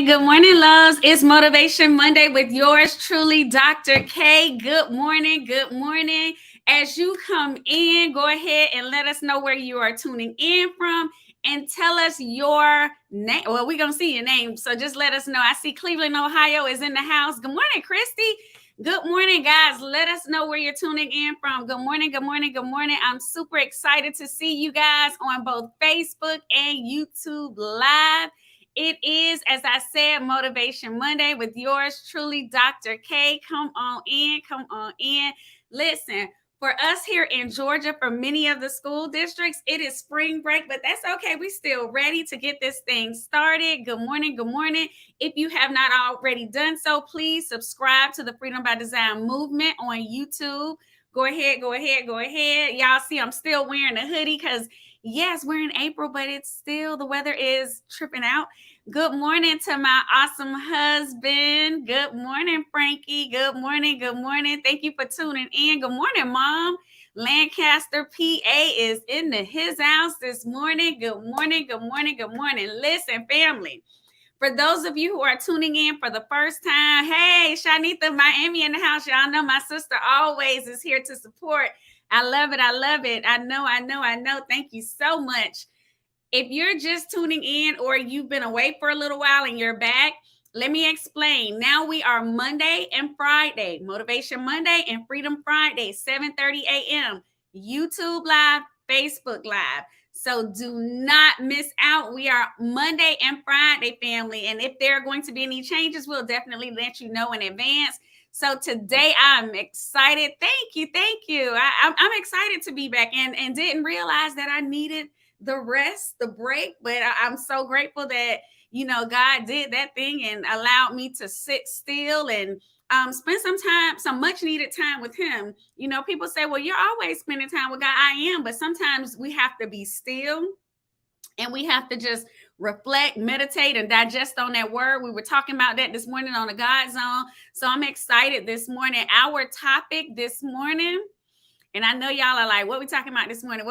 Good morning, loves. It's Motivation Monday with yours truly, Dr. K. Good morning. As you come in, go ahead and let us know where you are tuning in from and tell us your name. Well, we're going to see your name, so just let us know. I see Cleveland, Ohio is in the house. Good morning, Christy. Good morning, guys. Let us know where you're tuning in from. Good morning. I'm super excited to see you guys on both Facebook and YouTube Live. It is, as I said, Motivation Monday with yours truly, Dr. K. Come on in. Listen, for us here in Georgia, for many of the school districts, it is spring break, but that's okay. We still ready to get this thing started. Good morning. If you have not already done so, please subscribe to the Freedom by Design movement on YouTube. Go ahead. Y'all see I'm still wearing a hoodie because yes, we're in April, but it's still, the weather is tripping out. Good morning to my awesome husband. Good morning, Frankie. Good morning. Thank you for tuning in. Good morning, Mom. Lancaster, PA is in his house this morning. Good morning. Listen, family, for those of you who are tuning in for the first time, hey, Shanita, Miami in the house. Y'all know my sister always is here to support. I love it. I know. Thank you so much. If you're just tuning in or you've been away for a little while and you're back, let me explain. Now we are Monday and Friday, Motivation Monday and Freedom Friday, 7:30 a.m. YouTube Live, Facebook Live. So do not miss out. We are Monday and Friday, family. And if there are going to be any changes, we'll definitely let you know in advance. So today I'm excited. Thank you. I'm excited to be back and didn't realize that I needed the rest, the break, but I'm so grateful that, God did that thing and allowed me to sit still and spend some much needed time with him. People say, well, you're always spending time with God. I am, but sometimes we have to be still and we have to just reflect, meditate, and digest on that word. We were talking about that this morning on the God Zone. So I'm excited this morning. Our topic this morning, and I know y'all are like, what we talking about this morning?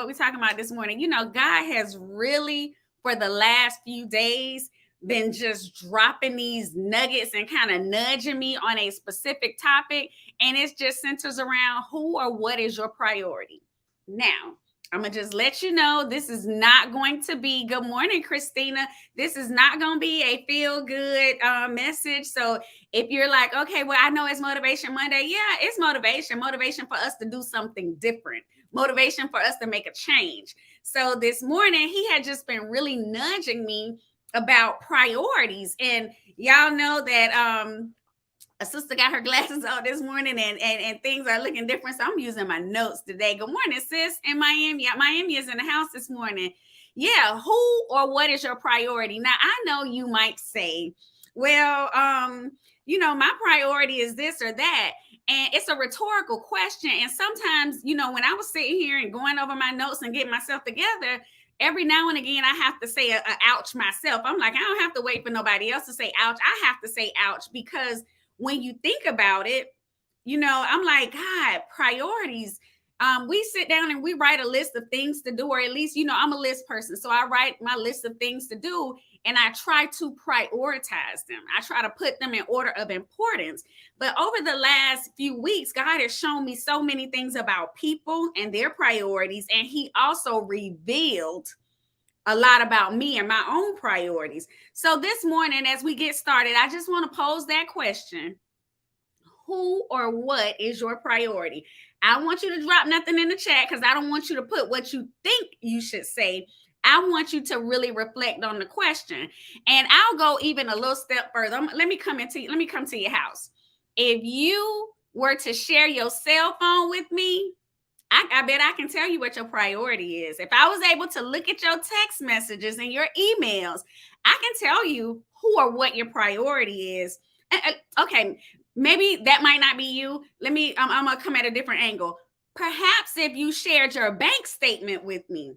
God has really, for the last few days, been just dropping these nuggets and kind of nudging me on a specific topic. And it just centers around who or what is your priority. Now, I'm going to just let you know, this is not going to be, good morning, Christina. This is not going to be a feel good message. So if you're like, okay, well, I know it's Motivation Monday. Yeah, it's motivation for us to do something different, motivation for us to make a change. So this morning, he had just been really nudging me about priorities. And y'all know that a sister got her glasses out this morning and things are looking different. So I'm using my notes today. Good morning, sis, in Miami. Yeah, Miami is in the house this morning. Yeah, who or what is your priority? Now, I know you might say, well, my priority is this or that. And it's a rhetorical question. And sometimes, when I was sitting here and going over my notes and getting myself together, every now and again, I have to say a ouch myself. I'm like, I don't have to wait for nobody else to say ouch. I have to say ouch because when you think about it, I'm like, God, priorities. We sit down and we write a list of things to do, or at least, I'm a list person. So I write my list of things to do and I try to prioritize them. I try to put them in order of importance. But over the last few weeks, God has shown me so many things about people and their priorities. And he also revealed a lot about me and my own priorities. So this morning, as we get started, I just want to pose that question. Who or what is your priority? I want you to drop nothing in the chat because I don't want you to put what you think you should say. I want you to really reflect on the question. And I'll go even a little step further. Let me come to your house. If you were to share your cell phone with me, I bet I can tell you what your priority is. If I was able to look at your text messages and your emails, I can tell you who or what your priority is. Okay, maybe that might not be you. I'm gonna come at a different angle. Perhaps if you shared your bank statement with me,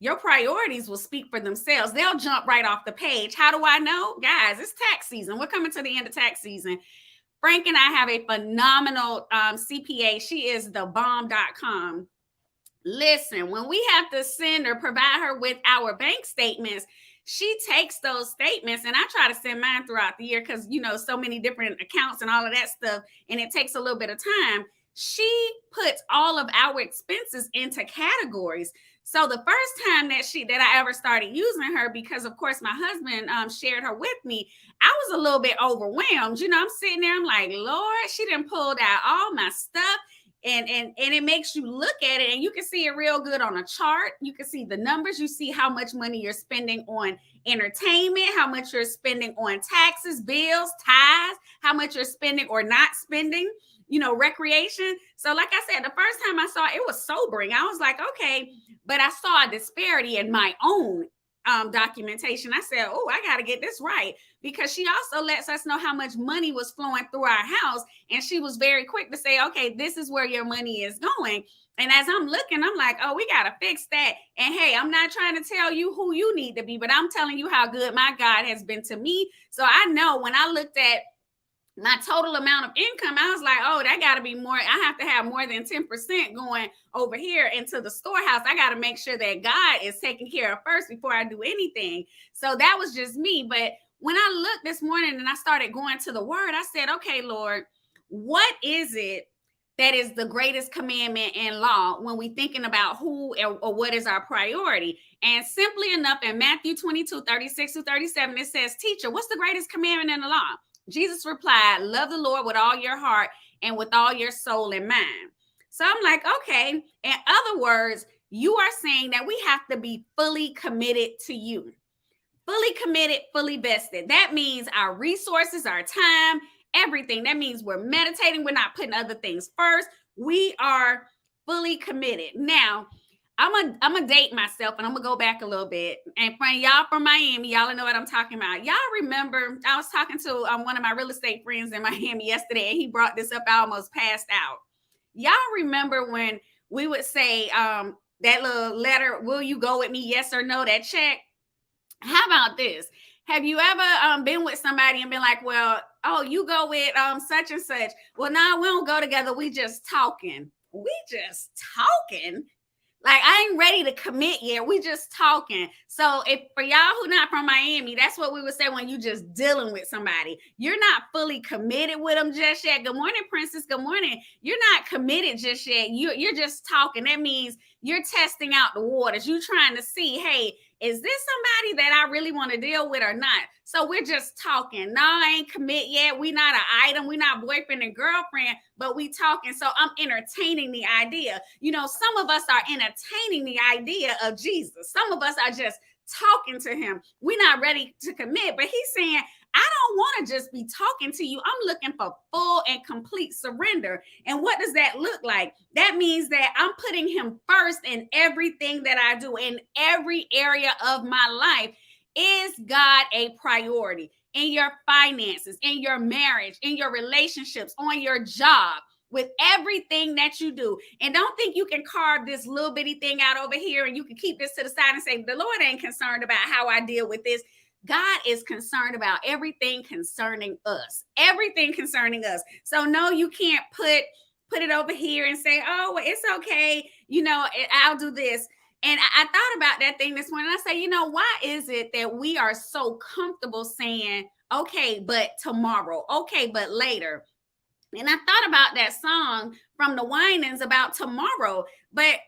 your priorities will speak for themselves. They'll jump right off the page. How do I know? Guys, it's tax season. We're coming to the end of tax season. Frank and I have a phenomenal CPA. She is the bomb.com. Listen, when we have to send or provide her with our bank statements, she takes those statements, and I try to send mine throughout the year because, so many different accounts and all of that stuff, and it takes a little bit of time. She puts all of our expenses into categories. So the first time that I ever started using her, because of course my husband shared her with me, I was a little bit overwhelmed. I'm sitting there, I'm like, Lord, she done pulled out all my stuff. And it makes you look at it, and you can see it real good on a chart. You can see the numbers. You see how much money you're spending on entertainment, how much you're spending on taxes, bills, tithes, how much you're spending or not spending, recreation. So like I said, the first time I saw it, it was sobering. I was like, okay, but I saw a disparity in my own documentation. I said, oh, I got to get this right, because she also lets us know how much money was flowing through our house. And she was very quick to say, okay, this is where your money is going. And as I'm looking, I'm like, oh, we got to fix that. And hey, I'm not trying to tell you who you need to be, but I'm telling you how good my God has been to me. So I know when I looked at my total amount of income, I was like, oh, that got to be more. I have to have more than 10% going over here into the storehouse. I got to make sure that God is taken care of first before I do anything. So that was just me. But when I looked this morning and I started going to the word, I said, okay, Lord, what is it that is the greatest commandment in law when we thinking about who or what is our priority? And simply enough, in Matthew 22:36-37, it says, teacher, what's the greatest commandment in the law? Jesus replied, love the Lord with all your heart and with all your soul and mind. So I'm like, okay. In other words, you are saying that we have to be fully committed to you. Fully committed, fully vested. That means our resources, our time, everything. That means we're meditating. We're not putting other things first. We are fully committed. Now, I'm gonna date myself, and I'm gonna go back a little bit. And for y'all from Miami, y'all know what I'm talking about. Y'all remember I was talking to one of my real estate friends in Miami yesterday, and he brought this up. I almost passed out. Y'all remember when we would say that little letter, will you go with me, yes or no, that check? How about this? Have you ever been with somebody and been like, well, oh, you go with such and such? Well, no, we don't go together. We just talking. We just talking. Like, I ain't ready to commit yet. We just talking. So if for y'all who not from Miami, that's what we would say when you just dealing with somebody. You're not fully committed with them just yet. Good morning, Princess. Good morning. You're not committed just yet. You're just talking. That means you're testing out the waters. You're trying to see, hey, is this somebody that I really want to deal with or not? So we're just talking. No, I ain't commit yet. We not an item. We not boyfriend and girlfriend, but we talking. So I'm entertaining the idea. Some of us are entertaining the idea of Jesus. Some of us are just talking to him. We're not ready to commit, but he's saying, I don't want to just be talking to you. I'm looking for full and complete surrender. And what does that look like? That means that I'm putting him first in everything that I do, in every area of my life. Is God a priority in your finances, in your marriage, in your relationships, on your job, with everything that you do? And don't think you can carve this little bitty thing out over here and you can keep this to the side and say, the Lord ain't concerned about how I deal with this. God is concerned about everything concerning us, everything concerning us. So no, you can't put it over here and say, oh, well, it's okay. I'll do this. And I thought about that thing this morning. I say, why is it that we are so comfortable saying, okay, but tomorrow, okay, but later? And I thought about that song from the Winans about tomorrow, but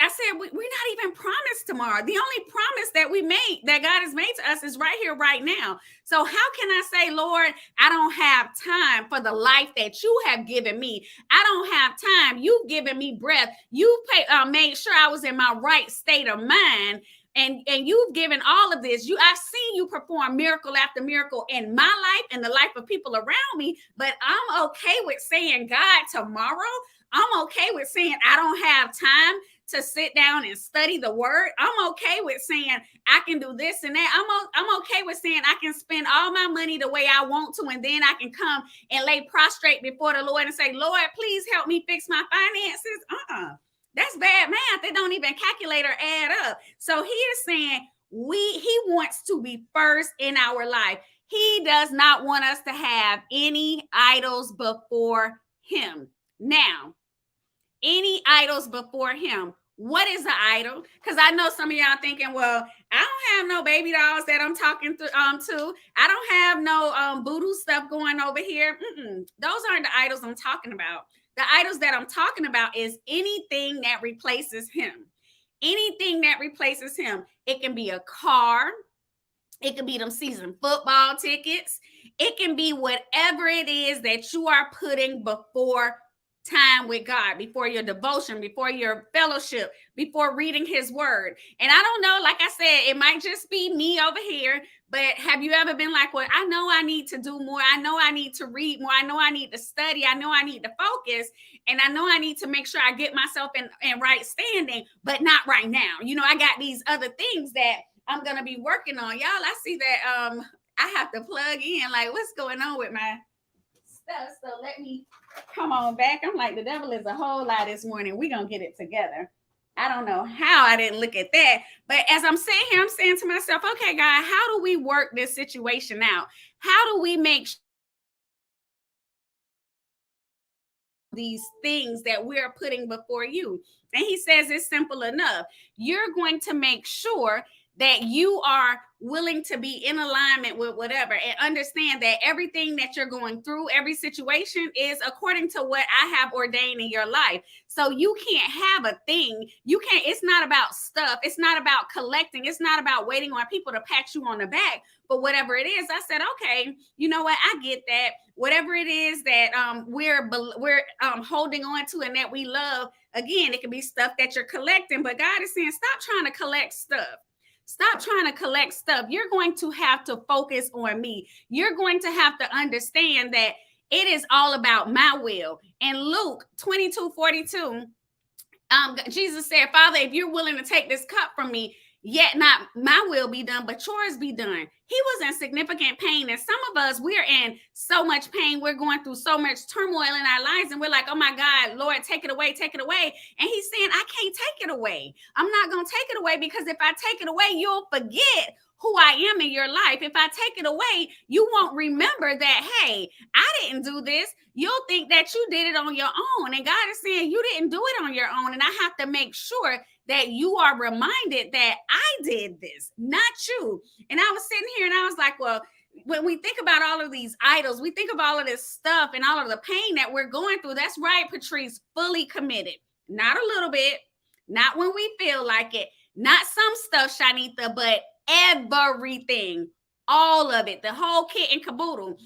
I said, we're not even promised tomorrow. The only promise that we made, that God has made to us, is right here, right now. So how can I say, Lord, I don't have time for the life that you have given me? I don't have time. You've given me breath. You made sure I was in my right state of mind. And you've given all of this. I've seen you perform miracle after miracle in my life and the life of people around me. But I'm okay with saying, God, tomorrow. I'm okay with saying I don't have time to sit down and study the word. I'm okay with saying I can do this and that. I'm okay with saying I can spend all my money the way I want to, and then I can come and lay prostrate before the Lord and say, Lord, please help me fix my finances. That's bad math. They don't even calculate or add up. So he is saying he wants to be first in our life. He does not want us to have any idols before him. Now, any idols before him. What is an idol? Because I know some of y'all thinking, well, I don't have no baby dolls that I'm talking to. I don't have no voodoo stuff going over here. Those aren't the idols I'm talking about. The idols that I'm talking about is anything that replaces him. Anything that replaces him. It can be a car. It can be them season football tickets. It can be whatever it is that you are putting before time with God, before your devotion, before your fellowship, before reading his word. And I don't know, like I said, it might just be me over here, but have you ever been like, well, I know I need to do more. I know I need to read more. I know I need to study. I know I need to focus. And I know I need to make sure I get myself in right standing, but not right now. I got these other things that I'm going to be working on. Y'all, I see that I have to plug in, like, what's going on with my stuff? So let me come on back. I'm like, the devil is a whole lie this morning. We're going to get it together. I don't know how I didn't look at that. But as I'm sitting here, I'm saying to myself, okay, God, how do we work this situation out? How do we make these things that we're putting before you? And he says it's simple enough. You're going to make sure that you are willing to be in alignment with whatever, and understand that everything that you're going through, every situation is according to what I have ordained in your life. So you can't have a thing. It's not about stuff. It's not about collecting. It's not about waiting on people to pat you on the back. But whatever it is, I said, okay, you know what? I get that. Whatever it is that we're holding on to and that we love, again, it can be stuff that you're collecting, but God is saying, stop trying to collect stuff. Stop trying to collect stuff. You're going to have to focus on me. You're going to have to understand that it is all about my will. And Luke 22:42, Jesus said, Father, if you're willing to take this cup from me, yet not my will be done, but yours be done. He was in significant pain. And some of us, we're in so much pain. We're going through so much turmoil in our lives. And we're like, oh my God, Lord, take it away, take it away. And he's saying, I can't take it away. I'm not going to take it away, because if I take it away, you'll forget who I am in your life. If I take it away, you won't remember that, hey, I didn't do this. You'll think that you did it on your own. And God is saying you didn't do it on your own. And I have to make sure that you are reminded that I did this, not you. And I was sitting here and I was like, well, when we think about all of these idols, we think of all of this stuff and all of the pain that we're going through. That's right, Patrice, fully committed. Not a little bit, not when we feel like it, not some stuff, Shanitha, but everything, all of it, the whole kit and caboodle.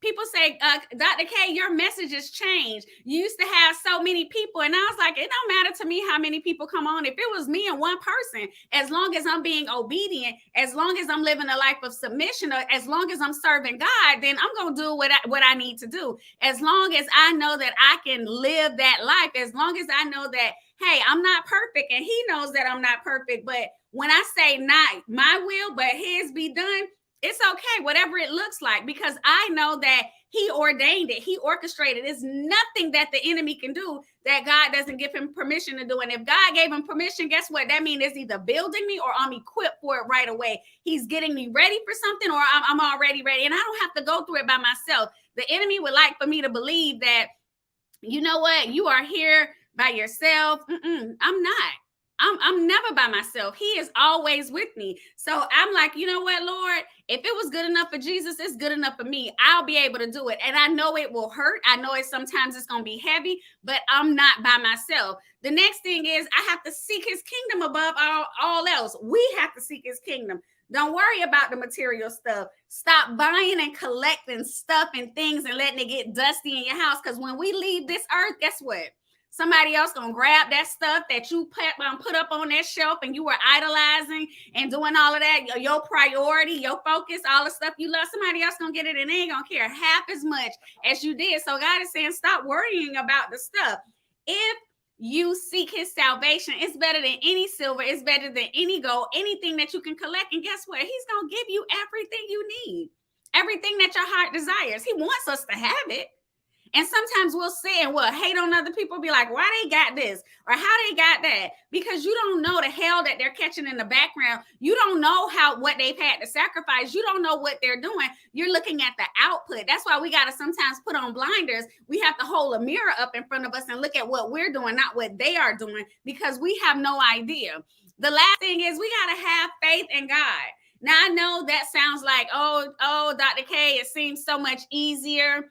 People say, Dr. K, your message has changed. You used to have so many people. And I was like, it don't matter to me how many people come on. If it was me and one person, as long as I'm being obedient, as long as I'm living a life of submission, or as long as I'm serving God, then I'm going to do what I need to do. As long as I know that I can live that life, as long as I know that, hey, I'm not perfect, and he knows that I'm not perfect. But when I say not my will, but his be done, it's okay, whatever it looks like, because I know that he ordained it. He orchestrated. There's nothing that the enemy can do that God doesn't give him permission to do. And if God gave him permission, guess what? That means it's either building me or I'm equipped for it right away. He's getting me ready for something, or I'm already ready. And I don't have to go through it by myself. The enemy would like for me to believe that, you know what, you are here by yourself. I'm not. I'm never by myself. He is always with me. So I'm like, you know what, Lord, if it was good enough for Jesus, it's good enough for me. I'll be able to do it. And I know it will hurt. I know sometimes it's going to be heavy, but I'm not by myself. The next thing is I have to seek his kingdom above all else. We have to seek his kingdom. Don't worry about the material stuff. Stop buying and collecting stuff and things and letting it get dusty in your house. Because when we leave this earth, guess what? Somebody else gonna grab that stuff that you put up on that shelf and you were idolizing and doing all of that, your priority, your focus, all the stuff you love. Somebody else gonna get it and they ain't gonna care half as much as you did. So God is saying, stop worrying about the stuff. If you seek his salvation. It's better than any silver. It's better than any gold, anything that you can collect. And guess what? He's going to give you everything you need, everything that your heart desires. He wants us to have it. And sometimes we'll say and we'll hate on other people, be like, why they got this or how they got that? Because you don't know the hell that they're catching in the background. You don't know what they've had to sacrifice. You don't know what they're doing. You're looking at the output. That's why we got to sometimes put on blinders. We have to hold a mirror up in front of us and look at what we're doing, not what they are doing, because we have no idea. The last thing is we got to have faith in God. Now, I know that sounds like, oh, Dr. K, it seems so much easier.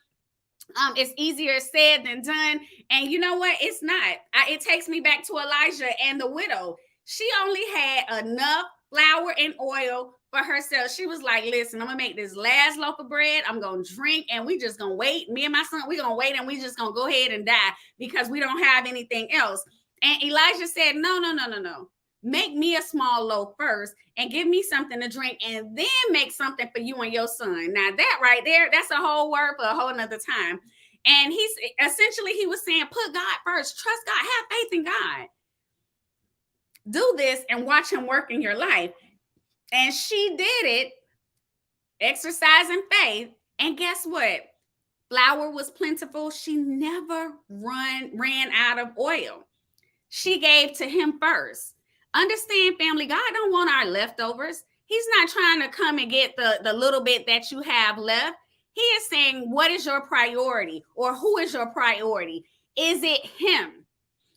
It's easier said than done. And you know what? It's not. It takes me back to Elijah and the widow. She only had enough flour and oil for herself. She was like, listen, I'm going to make this last loaf of bread. I'm going to drink and we just going to wait. Me and my son, we're going to wait and we just going to go ahead and die because we don't have anything else. And Elijah said, no. Make me a small loaf first and give me something to drink and then make something for you and your son. Now that right there, that's a whole word for a whole nother time. And he was saying, put God first, trust God, have faith in God. Do this and watch him work in your life. And she did it, exercising faith. And guess what? Flour was plentiful. She never ran out of oil. She gave to him first. Understand, family, God don't want our leftovers. He's not trying to come and get the little bit that you have left. He is saying, what is your priority, or who is your priority? Is it him?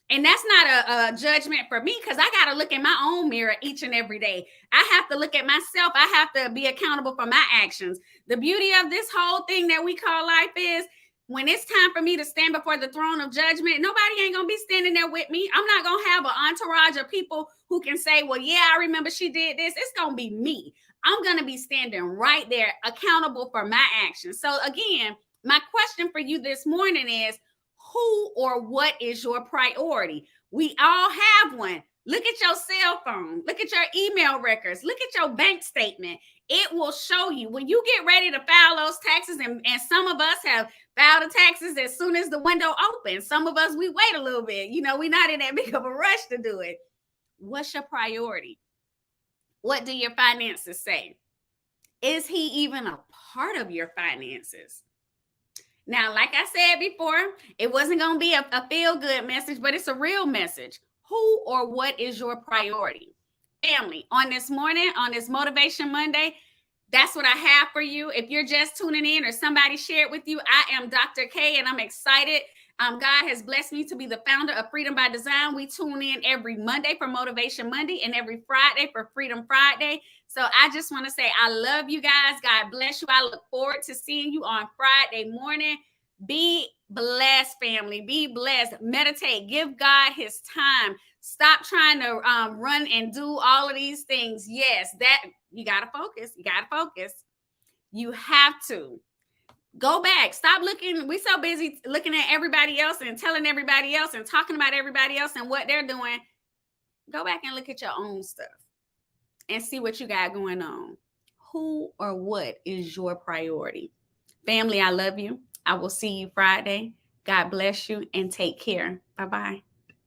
And that's not a judgment for me, because I got to look in my own mirror each and every day. I have to look at myself. I have to be accountable for my actions. The beauty of this whole thing that we call life is, when it's time for me to stand before the throne of judgment, nobody ain't going to be standing there with me. I'm not going to have an entourage of people who can say, well, yeah, I remember she did this. It's going to be me. I'm going to be standing right there accountable for my actions. So again, my question for you this morning is, who or what is your priority? We all have one. Look at your cell phone. Look at your email records. Look at your bank statement. It will show you when you get ready to file those taxes. And some of us have filed the taxes as soon as the window opens. Some of us, we wait a little bit. We're not in that big of a rush to do it. What's your priority? What do your finances say? Is he even a part of your finances? Now, like I said before, it wasn't going to be a feel-good message, but it's a real message. Who or what is your priority? Family, on this morning, on this Motivation Monday, that's what I have for you. If you're just tuning in or somebody shared with you, I am Dr. K, and I'm excited. God has blessed me to be the founder of Freedom by Design. We tune in every Monday for Motivation Monday and every Friday for Freedom Friday. So I just want to say I love you guys. God bless you. I look forward to seeing you on Friday morning. Be blessed, family. Be blessed. Meditate. Give God his time. Stop trying to run and do all of these things. Yes, that you got to focus. You got to focus. You have to. Go back. Stop looking. We're so busy looking at everybody else and telling everybody else and talking about everybody else and what they're doing. Go back and look at your own stuff and see what you got going on. Who or what is your priority? Family, I love you. I will see you Friday. God bless you and take care. Bye-bye.